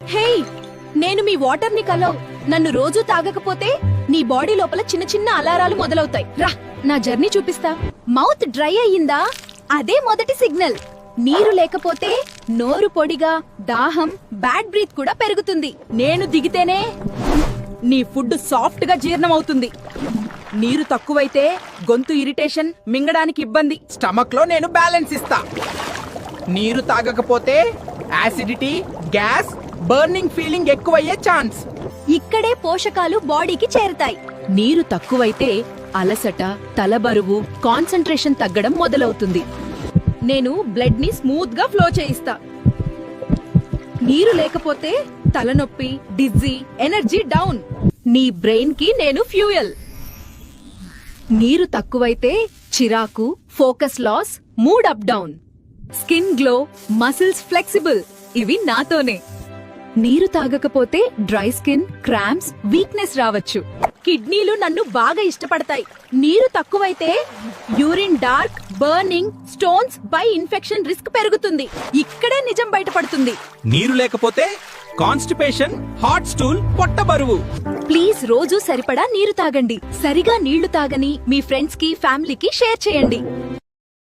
హే, నేను మీ వాటర్ ని కలవ్. నన్ను రోజు తాగకపోతే నీ బాడీ లోపల చిన్న చిన్న అలారాలు మొదలవుతాయి. రా, నా జర్నీ చూపిస్తా. మౌత్ డ్రై అయ్యిందా? అదే మొదటి సిగ్నల్. నీరు లేకపోతే నోరు పొడిగా, దాహం, బ్యాడ్ బ్రీత్ కూడా పెరుగుతుంది. నేను దిగితేనే నీ ఫుడ్ సాఫ్ట్ గా జీర్ణమవుతుంది. నీరు తక్కువైతే గొంతు ఇరిటేషన్, మింగడానికి ఇబ్బంది. స్టమక్ లో నేను బ్యాలెన్స్ ఇస్తా. నీరు తాగకపోతే యాసిడిటీ, గ్యాస్, బర్నింగ్ ఫీలింగ్ ఎక్కువయ్యే ఛాన్స్. ఇక్కడే పోషకాలు బాడీకి చేరుతాయి. నీరు తక్కువైతే అలసట, తలబరువు, కాన్సంట్రేషన్ తగ్గడం మొదలవుతుంది. నేను బ్లడ్ ని స్మూత్ గా ఫ్లో చేయిస్తా. నీరు లేకపోతే తలనొప్పి, డిజ్జీ, ఎనర్జీ డౌన్. నీ బ్రెయిన్ కి నేను ఫ్యూయల్. నీరు తక్కువైతే చిరాకు, focus loss, mood up down. Skin glow, muscles flexible. ఇవి నాతోనే. నీరు తాగకపోతే డ్రై స్కిన్, క్రాంప్స్, వీక్నెస్ రావచ్చు. కిడ్నీలు నన్ను బాగా ఇష్టపడతాయి. నీరు తక్కువైతే urine dark, burning, stones, by infection risk పెరుగుతుంది. ఇక్కడే నిజం బయటపడుతుంది. నీరు లేకపోతే కాన్స్టిపేషన్, హాట్ స్టూల్, పొట్ట బరువు. ప్లీజ్ రోజు సరిపడా నీరు తాగండి. సరిగా నీళ్లు తాగని మీ ఫ్రెండ్స్ కి, ఫ్యామిలీకి షేర్ చేయండి.